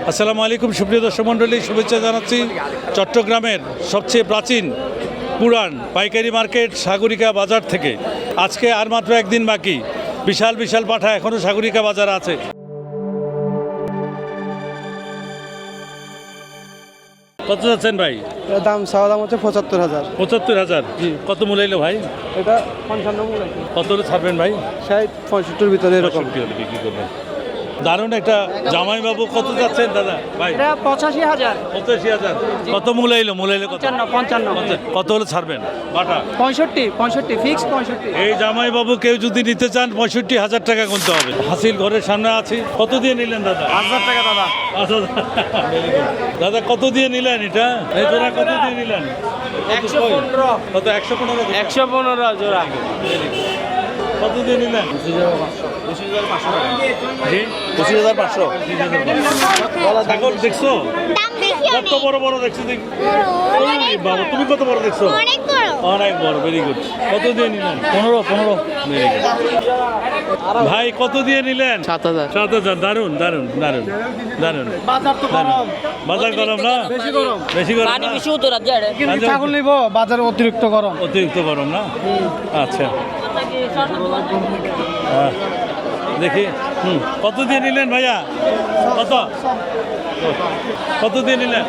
আসসালামু আলাইকুম সুপ্রিয় দর্শক মণ্ডলী, শুভেচ্ছা জানাচ্ছি চট্টগ্রামের সবচেয়ে প্রাচীন পুরান পাইকারি মার্কেট সাগরিকা বাজার থেকে। আজকে আর মাত্র একদিন বাকি, বিশাল বিশাল পাঠা এখনও সাগরিকা বাজার আছে। কত যাচ্ছেন ভাই? দাম চাওয়া দাম হচ্ছে 75,000। 75,000? জি। কত মূল্য ভাই? এটা 55 মূল্য। কত হলে ছাড়বেন ভাই? 60-65 ভিতরে এরকম 65 হলে বিক্রি করবেন। দারুণ একটা জামাইবাবু। কত যাচ্ছেন দাদা ভাই? এটা 85,000। 85,000। কত মূল্য এলো? মূল্য এলো কত? 55। কত হলে ছাড়বেন? বাটা 65 ফিক্স 65। এই জামাইবাবু কেউ যদি নিতে চান 65,000 টাকা গুনতে হবে। হাসিল ঘরের সামনে আছি। কত দিয়ে নিলেন দাদা? 1000 টাকা দাদা। আচ্ছা দাদা কত দিয়ে নিলেন এটা? এই জোড়া কত দিয়ে নিলেন? 115। কত? 115? 115 জোড়া। কত দিয়ে নিলেন? 25,500। ছাগল দেখছো? কত বড় বড় দেখছো? বাবা তুমি কত বড় দেখছো? অনেক বড়। Very good. কত দিয়ে নিলেন? 15। Very good. ভাই কত দিয়ে নিলেন? 7000। 7,000। দারুন দারুন দারুন দারুন। বাজার তো গরম। বাজার গরম না? বেশি গরম। বেশি গরম পানি না? বেশি উতরা যায়। আচ্ছা, ছাগল নিব, বাজার অতিরিক্ত গরম। অতিরিক্ত গরম না? আচ্ছা দেখি। কত দিয়ে নিলেন ভাইয়া? কত কত দিয়ে নিলেন?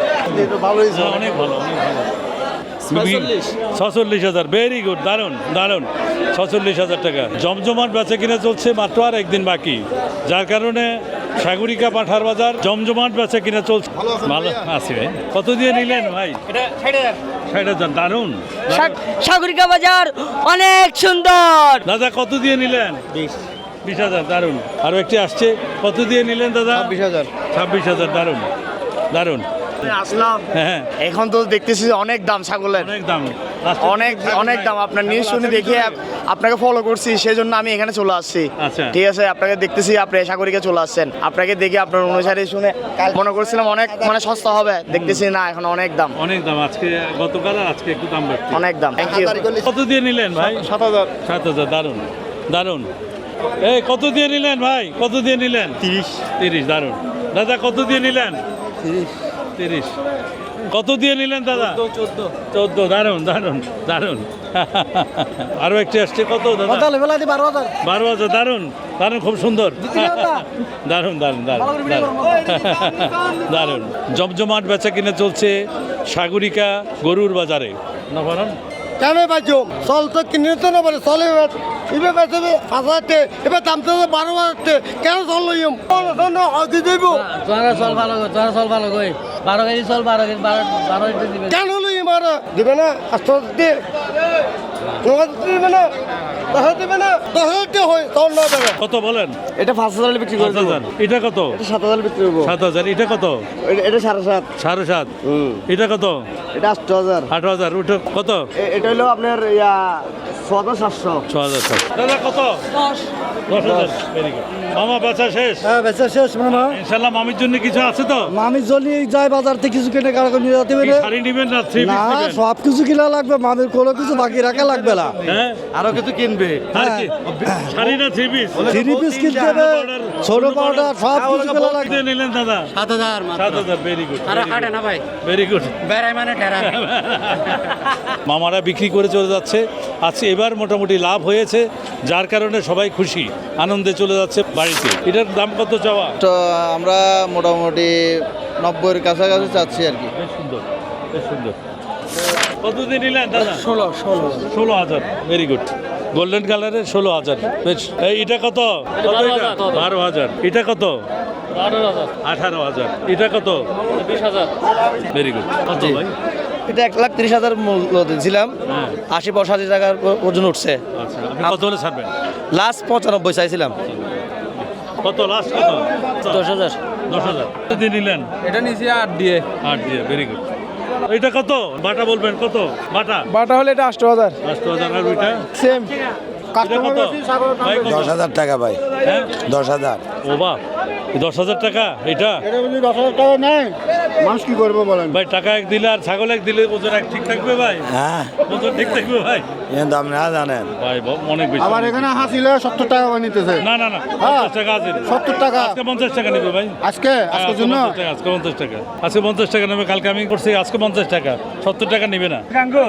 ভালোই অনেক ভালো, অনেক ভালো। 46,000। Very good. দারুন দারুন। 46,000 টাকা। জমজমাট বেচা কিনা চলছে, মাত্র আর একদিন বাকি, যার কারণে সাগরিকা পাঠার বাজার জমজমাট বেচা কিনা চলছে। ভালো আছে ভাই। কত দিয়ে নিলেন ভাই? এটা 60,000। 60,000। দারুন। সাগরিকা বাজার অনেক সুন্দর। দাদা কত দিয়ে নিলেন? 20,000। দারুন। আরও একটি আসছে। কত দিয়ে নিলেন দাদা? 26,000। 26,000। দারুন দারুন। আসলাম। হ্যাঁ এখন তো দেখতেছি যে অনেক দাম ছাগলের, অনেক দাম। অনেক দাম। আপনার নিউজ শুনে দেখে আপনাকে ফলো করছি, সেই জন্য আমি এখানে চলে আসছি। আচ্ছা। ঠিক আছে, আপনাকে দেখতেছি আপনি সাগরিকা চলে আসছেন, আপনাকে দেখে আপনার অনুসারে শুনে কাল মনে করছিলাম অনেক সস্তা হবে, দেখতেছি না এখন অনেক দাম। অনেক দাম। আজকে গতকাল আর আজকে একটু দাম বাড়ছে। অনেক দাম। Thank you. কত দিয়ে নিলেন ভাই? 7,000। 7,000। দারুন দারুন। এই কত দিয়ে নিলেন ভাই? কত দিয়ে নিলেন? 30। দারুন। দাদা কত দিয়ে নিলেন? 30। কত দিয়ে নিলেন দাদা? 14। দারুন দারুন দারুন। আরো একটি আসছে। কত দাদা? 12,000। 12,000। দারুন দারুন, খুব সুন্দর। দারুন দারুন দারুন দারুন। জমজমাট বেচা কিনে চলছে সাগরিকা গরুর বাজারে। না বলেন? কেন পাইছো? চল তো কিনতে না পারে, চলে এবার পাইছে 5,000। এবার দাম তো 12,000। কেন চল লইম? হয়তো দেব। তোরা চল ভালো কই, 12 কেজি চল, 12 কেজি দিবে। কেন লইম? আর দেবে না? 800 দিয়ে দেবে না? 10 দেবে না? 10 হয় তখন না দেবে। কত বলেন? এটা 5,000 বিক্রি করে দেবো। 5,000। এটা কত? 7,000 বিক্রি করবো। 7,000। এটা কত? এটা 7,500। 7,500। এটা কত? এটা 8,000। 8,000। ওটা কত? এটা হলো আপনার 6,700। 6,000। দাদা কত? 10,000। Very good. মামা বেচা শেষ? হ্যাঁ বেচা শেষ মামা। ইনশাল্লাহ মামির জন্য কিছু আছে তো? মামি জলি যাই বাজার থেকে কিছু কিনে কারো নিয়ে যেতে কি পারে শাড়ি নিবেন না থ্রি না, পিস নেবেন? সব কিছু কিনা লাগবে। মামির কোনো কিছু বাকি রাখা লাগবে না। হ্যাঁ আরো কিছু কিনবে। আর কি? শাড়ি না থ্রি পিস? 3 পিস কিনতে হবে, ছোট পাউডার সব কিছু কিনা কত লাগবে। দিয়ে নিলেন দাদা? 7,000 মাত্র। 7,000। Very good. আরে হাটে না ভাই, ভেরি গুড। বেড়াই মানে ঠেরা। মামারা বিক্রি করে চলে যাচ্ছে। আজকে এবার মোটামুটি লাভ হয়েছে, যার কারণে সবাই খুশি, আনন্দে চলে যাচ্ছে বাড়িতে। এটার দাম কত চাওয়া? তো আমরা মোটামুটি 90-এর কাছাকাছি চাচ্ছি আর কি। বেশ সুন্দর, বেশ সুন্দর। কত দিয়ে নিলেন দাদা? 16,000। Very good. গোল্ডেন কালারের 16,000। বেশ। এটা কত? 12,000। এটা কত? 18,000। এটা কত? 20,000। Very good. কত ভাই? এটা 1,30,000 মূল্য দিয়েছিলাম, হ্যাঁ। 80-85 টাকার ওজন উঠছে। আচ্ছা, আপনি কত হলে ছাড়বেন? লাস্ট 95 চাইছিলাম। কত লাস্ট কত? 10,000। 10,000। কত দিয়ে নিলেন? এটা নিছি 8 দিয়ে। 8 দিয়ে। Very good. এটা কত? বাটা বলবেন কত? বাটা বাটা হলে এটা 8,000 8,000। আর ওইটা? সেম। এটা কত? ভাই কত? 10,000 টাকা ভাই। হ্যাঁ? 10,000। ও বাহ, 10,000 টাকা এটা? এটা বলি 10,000 টাকা নাই। মানুষ কি করবো বলেন? ভাই টাকা এক দিলে আর ছাগল এক দিলে ওজন এক ঠিক থাকবে ভাই? হ্যাঁ ওজন ঠিক থাকবে ভাই? এর দাম না জানেন। ভাই অনেক বেশি। আবার এখানে হাসিলে 70 টাকা করে নিতেছে। না না না, হ্যাঁ। 50 টাকা আছে। 70 টাকা আজকে 50 টাকা নেবে ভাই। আজকে আজকের জন্য 50 টাকা, আজকে 50 টাকা, আজকে 50 টাকা নেবে। কালকে আমি করছি, আজকে 50 টাকা, 70 টাকা নেবে না।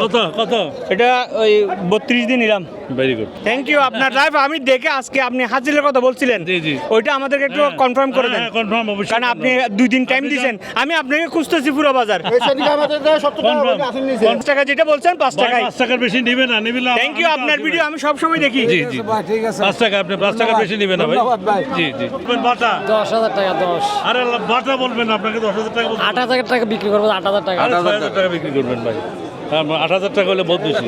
কত কত? এটা ওই 32 দিন নিলাম। Very good. থ্যাংক ইউ আপনার ড্রাইভ। আমি দেখে আজকে আপনি হাজিরের কথা বলছিলেন, জি, জি। ওইটা আমাদেরকে একটু কনফার্ম করে দেন। কনফার্ম অবশ্যই। কারণ আপনি 2 দিন টাইম দিয়েছেন, আমি আপনাকে খুঁজতেছি পুরো বাজার। এই সেদিকে আমাদের 70 টাকা করে আসেন নিছে। 50 টাকা যেটা বলছেন 5 টাকায়। 5 টাকার বেশি নিবে না, নিবে না। থ্যাংক ইউ, আপনার ভিডিও আমি সব সময় দেখি। জি জি, 5 টাকা, আপনি 5 টাকার বেশি নিবে না ভাই। জি জি। বাটা 10,000 টাকা 10 আরে বাটা বলবেন না, আপনাকে 10,000 টাকা বলবেন। 8,000 টাকা বিক্রি করবো, 8,000 টাকা। 8,000 টাকা বিক্রি করবেন ভাই। হ্যাঁ, 8,000 টাকা হলে বহুত বেশি।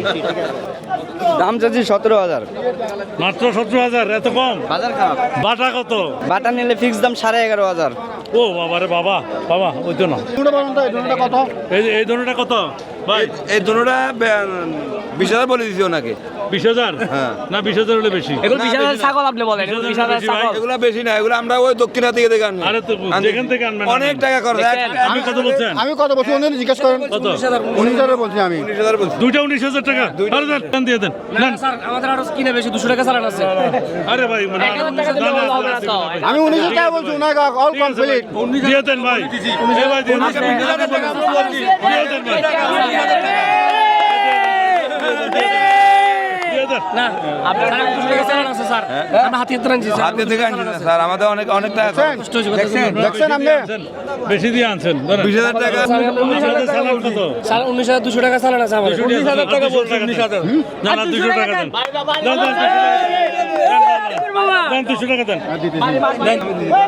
দাম চাচ্ছি 17,000। মাত্র 17,000, এত কম? বাজার খারাপ। বাটা কত? বাটা নিলে ফিক্স দাম 11,500। ও বাবা রে বাবা, বাবা ওই তো না। কোনটা বলেন তো, এই ধরনের কত? এই ধরনের কত ভাই? এই দুটোটা 20,000 বলে দিছি ওনাকে। 20,000? না 20,000 হলে বেশি। এগুলো 20,000 ছাগল আপনি বলেন, 20,000 বেশি ভাই। এগুলা বেশি না, এগুলো আমরা ওই দক্ষিণা থেকে আনি। আরে তো যেখান থেকে আনবেন অনেক টাকা খরচ। আপনি কত বলছেন? আমি কত বলছি ওদের জিজ্ঞেস করেন। কত? 19,000 বলছি আমি। 19,000 বলছি। দুইটা 19,000 টাকা। আরে দেন, দিয়ে দেন। নেন। স্যার আমাদের আরো কিনে বেশি 200 টাকা চালান আছে। আরে ভাই মানে 1,000 টাকা দিলে ভালো হবে না তো। আমি 19,000 টাকা বলছি, ওনাকে অল কমপ্লিট। দিয়ে দেন ভাই। এই ভাই দিয়ে দেন। দিয়ে দেন ভাই। দিয়ে দেন। না, আপনার 200 টাকা চালান আছে স্যার। আমরা হাতে হাতে আনছি স্যার। হাতে থেকে আনছি না স্যার, আমাদের অনেক অনেক টাকা খরচ। দেখছেন আপনি? বেশি দিয়ে আনছেন। 20,000 টাকা। আপনাদের সালান কত? স্যার 19,200 টাকা চালান আছে আমাদের। 19,000 টাকা বলছেন। 19,000 না না 200 টাকা দেন। দেন 200 টাকা দেন।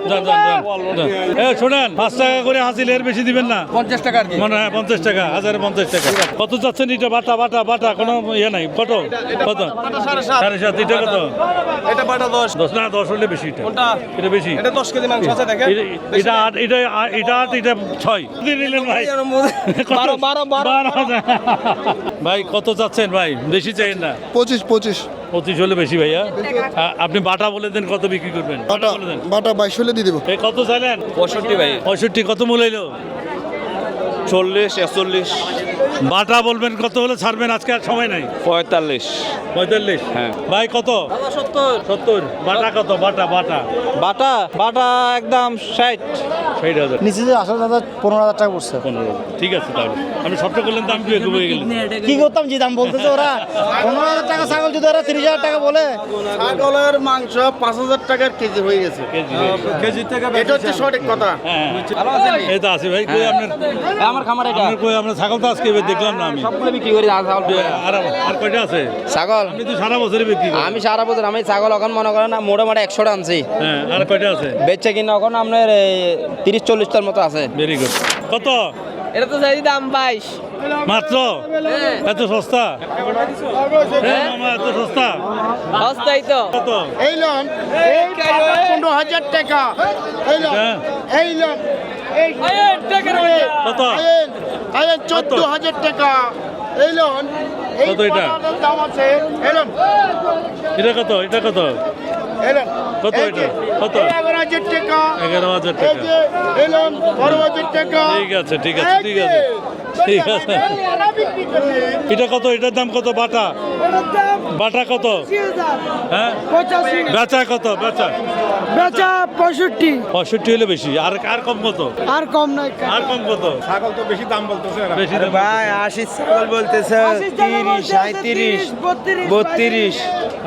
200 টাকা দেন। শোনেন, 5 টাকা করে হাসিল, এর বেশি দিবেন না। 50 টাকা আর কি। মনে হয় 50 টাকা, 1050 টাকা। কত যাচ্ছেন এটা? বাটা বাটা বাটা কোনো ইয়ে নাই। কত কত? 7.5। এটা কত? এটা বাটা 10। 10 না, 10 হলে বেশি। এটা বেশি। এটা 10 কেজি মাংস আছে দেখেন। এটা 8, এটা 8, এটা 6 দিয়ে নিলেন ভাই। 12,000 ভাই কত চাচ্ছেন ভাই? বেশি চাই না? 25 হলে বেশি ভাইয়া। আপনি বাটা বলে দেন, কত বিক্রি করবেন? বাটা বলে দেন। বাটা 22 হলে দিয়ে দেবো। এই কত চাইলেন? 65 ভাই। 65। কত মূল হইলো? 40 41 বাটা বলবেন, কত হলে ছাড়বেন? আজকে আর সময় নাই। 45 45। হ্যাঁ। ভাই কত? 70। বাটা কত? বাটা বাটা বাটা বাটা একদম 60 60,000। নিচে যে 18,000 15,000 টাকা পড়ছে। 15। ঠিক আছে তাহলে। আপনি সবটা করলেন, দাম কি হয়ে গেলেন? কি করতাম যে দাম বলতেছে ওরা? 15,000 টাকা ছাগল যদি ওরা 30,000 টাকা বলে। ছাগলের মাংস 5,000 টাকার কেজি হয়ে গেছে। কেজি থেকে এটা হচ্ছে সঠিক কথা। হ্যাঁ, এই তো আছে ভাই। কই আপনার? আমার খামার এটা। আপনার কই? আমরা ছাগল তো আজকে দেখলাম না আমি। সবগুলো বিক্রি করি আর ছাগল। আর কয়টা আছে? ছাগল আপনি তো সারা বছরই বিক্রি করেন। আমি সারা বছর আমি ছাগল এখন মনে করেন না মোটামুটি 100টা আনছি। হ্যাঁ, আর কয়টা আছে? বেচে কিনা এখন আপনার 30-40টার মতো আছে। Very good. কত? এটা তো চাই দাম 22। মাত্র? এত সস্তা? হ্যাঁ মামা, এত সস্তা? সস্তাই তো। কত? এই লোন 15,000 টাকা। এই লোন হ্যাঁ। এই লোন এই কত? আয়েন 14,000 টাকা। এই লোন এই কত এটা? বাটাটার দাম আছে। এই লোন এটা কত? এটা কত? এই লোন কত এটা? কত? 11,000 টাকা। 11,000 এই টাকা। যে এই লোন 12,000 টাকা। ঠিক আছে, ঠিক আছে, ঠিক আছে, ঠিক আছে। এটা কত? এটার দাম কত? বাটা বাটা কত? হ্যাঁ, বেচা কত? বেচা বেচা 65 65 হলে বেশি। আর আর কম কত? আর কম নাই। আর কম কত? ছাগল তো বেশি দাম বলতেছে এরা। বেশি দাম। ভাই 80 ছাগল বলতেছে 30 37 32।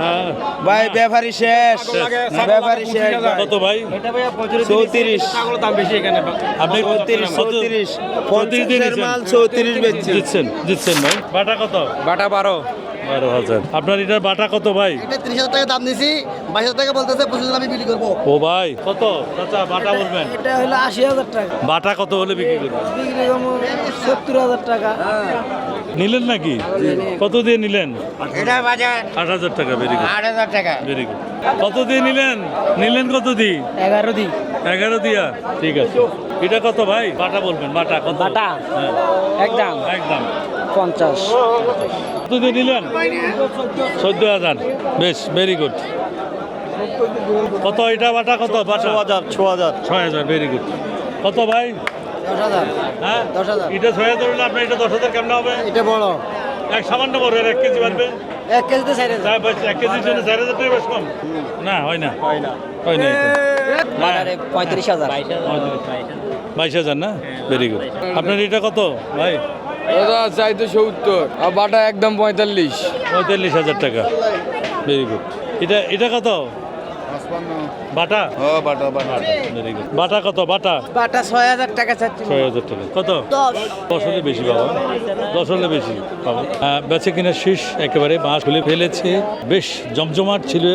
হ্যাঁ। ভাই ব্যাপারী শেষ, ব্যাপারী শেষ। কত ভাই? 34 আপনি 34 34 প্রতিদিন 50 মাল 34 বেচছি। দিচ্ছেন ভাই। বাটা কত? বাটা 12। 12,000। আপনার এটার বাটা কত ভাই? এটা 30,000 টাকা দাম দিছি, 22,000 টাকা বলতেছে, 25,000 আমি বিক্রি করবো। ও ভাই কত? চাচা বাটা বলবেন। এটা হলো 80,000 টাকা। বাটা কত হলে বিক্রি করবেন? বিক্রি করবো 70,000 টাকা। নিলেন নাকি? কত দিয়ে নিলেন? এটা বাজার 8,000 টাকা। ভেরি গুড, 8,000 টাকা। Very good. কত দিয়ে নিলেন? নিলেন কত দিয়ে? 11 দি 11 দিয়া। ঠিক আছে। এটা কত ভাই? বাটা বলবেন। বাটা কত? বাটা? হ্যাঁ, একদম একদম। 50। কত দিয়ে নিলেন? 14,000। বেশ, ভেরি গুড। কত এটা বাটা? কত বাটা? 6,000। 6,000। Very good. কত ভাই? 10,000 হ্যাঁ 10,000 এটা 6,000 হলে আপনার এটা 10,000 কেমন হবে? এটা বড় এক সামান্য বড়, এর 1 কেজি পারবে? 1 কেজিতে 4,000 তাই বলছি, 1 কেজির জন্য 4,000 টাকা বেশ কম না, হয় না, হয় না বাজারে 35,000 22,000 না? Very good. আপনার এটা কত ভাই? চাইতে 70 আর বাটা একদম 45। 45,000 টাকা। Very good. এটা কত? বাটা? ও বাটা বাটা ভেরি গুড। বাটা কত? বাটা বাটা 6,000 টাকা চাচ্ছি 6,000 টাকা। কত? 10 হলে বেশি বাবা, 10 হলে বেশি পাবো। বেচে কিনা শেষ একেবারে, মাছ খুলে ফেলেছে। বেশ জমজমাট ছিল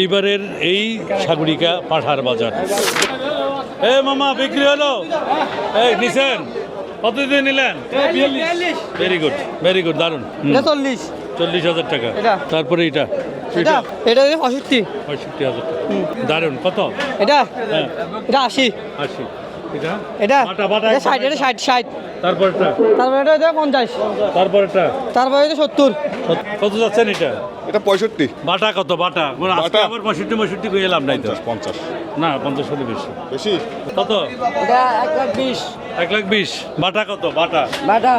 এইবারের এই সাগরিকা পাঠার বাজার। এ মামা বিক্রি হলো? এই নিছেন? কত দিয়ে নিলেন? ভেরি গুড, ভেরি গুড, দারুণ। 40,000 টাকা। তারপরে এটা এটা 65 65,000 টাকা। দারুণ। কত? এটা হ্যাঁ 80 80। এটা এটা বাটা বাটা এটা 60 এটা 60 তারপরটা তারপরে এটা 50 তারপরটা তারপরে এটা 70 কত যাচ্ছেন এটা? এটা 65 বাটা কত? বাটা আজকে আবার 65 কই এলাম নাই তো। 50 না 50 হলে বেশি। বেশি কত? এটা 120 1,20,000। বাটা কত? বাটা বাটা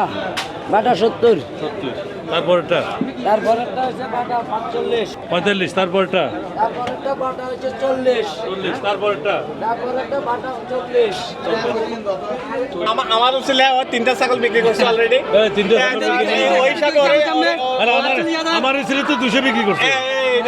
বাটা 70 70। তারপরটা তারপরেরটা হচ্ছে বাটা 45 45। তারপরটা তারপরেরটা বাটা হচ্ছে 40 40। তারপরটা তারপরেরটা বাটা 40 আমার ছেলে ও 3টা ছাগল বিক্রি করছে অলরেডি এই তিনটে ছাগল বিক্রি করলেন? ওই সাগরে আরে আমার ছেলে তো 200 বিক্রি করছে।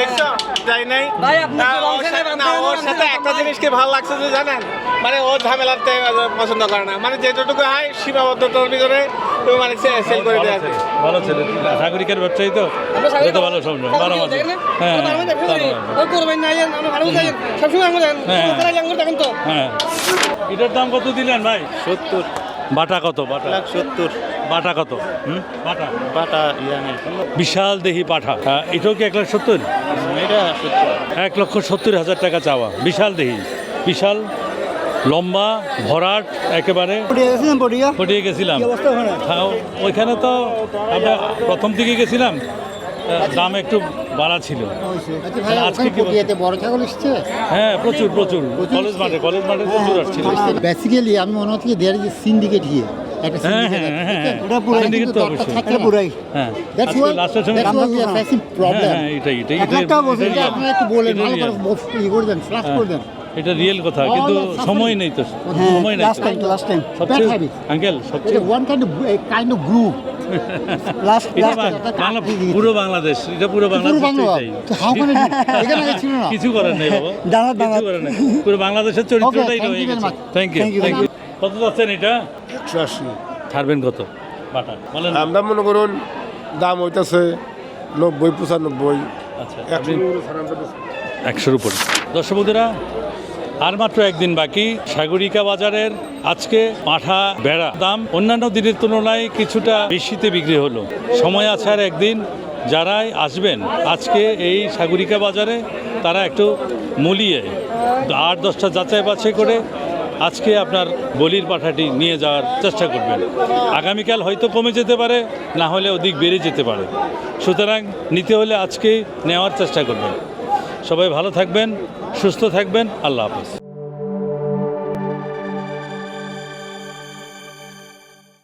দেখছো যাই নাই ভাই, আপনি না, তো ওর বলছেন সাথে- না, না, ওর সাথে একটা জিনিস কি ভালো লাগছে যে জানেন, মানে ও ঝামেলাতে পছন্দ করে না, মানে যেটুকু হয় সীমাবদ্ধতার ভিতরে ও মানে সেল করে দেয় আর কি। ভালো ছেলে, সাগরিকার ব্যবসায়ী তো, এটা তো ভালো সব ভালো মাছ। হ্যাঁ হ্যাঁ। এটার দাম কত দিলেন ভাই? 70 বাটা কত? বাটা 70 বাটা কত? বাটা বাটা ইয়ানে বিশাল দেহি পাঠা। এটাও কি 1,70,000? এটা 1,70,000 টাকা চাওয়া। বিশাল দেহি, বিশাল লম্বা, ভরাট একেবারে। পটিয়ে গেছিলাম। হ্যাঁ, ওইখানে তো আমরা প্রথম দিকে গেছিলাম, দাম একটু বাড়া ছিল। আজকে কি বলছেন? বড় ছাগল এসছে। হ্যাঁ প্রচুর প্রচুর, কলেজ মাঠে প্রচুর আসছিল। বেসিক্যালি আমি মনে হচ্ছে দেয়ার ইজ সিন্ডিকেট হিয়ার একটা হ্যাঁ syndicate হ্যাঁ আছে। হ্যাঁ, ওটা পুরো syndicate তো দরকার অবশ্যই। থাকছে না পুরাই। হ্যাঁ, That's আজকে why- লাস্টের সময় that's why we are facing problem. হ্যাঁ, এটাই এটাই এক লাখ টাকা বলছেন, এটা এটাই আপনারা একটু বলেন, এটাই ভালো করে real। ই করে দেন, ফ্লাশ করে দেন। এটা রিয়েল কথা, All কিন্তু are suffering. সময় নেই তো, হ্যাঁ, সময় নেই last তো। time, last time. Bad সবচেয়ে habit. আঙ্কেল এটা সবচেয়ে one kind of group. Last এটা time. পুরো বাংলাদেশ, এটা পুরো বাংলাদেশ বাংলা। এটাই। তো how can it be? এখানে আগে ছিল না। কিছু করার নেই বাবা, দাঁড়ান, কিছু দাঁড়ান। করার নেই। পুরো বাংলাদেশের চরিত্রটাই Okay, thank রয়ে you very গেছে। much. Thank you, Thank you. Thank you. কত যাচ্ছেন এটা? 180 ছাড়বেন কত? বাটা বলেন। আমরা মনে করুন দাম হইতাছে 90 95। আচ্ছা, আপনি 100-র উপরে। দর্শক বন্ধুরা, আর মাত্র একদিন বাকি সাগরিকা বাজারের। আজকে পাঠা বেড়া দাম অন্যান্য দিনের তুলনায় কিছুটা বেশিতে বিক্রি হলো। সময় আছে আর একদিন, যারাই আসবেন আজকে এই সাগরিকা বাজারে তারা একটু মূলিয়ে 8-10টা যাচাই বাছাই করে আজকে আপনার বলির পাঠাটি নিয়ে যাওয়ার চেষ্টা করবেন। আগামীকাল হয়তো কমে যেতে পারে, না হলে অধিক বেড়ে যেতে পারে। সুতরাং নিতে হলে আজকেই নেওয়ার চেষ্টা করবেন। সবাই ভালো থাকবেন, সুস্থ থাকবেন। আল্লাহ হাফেজ।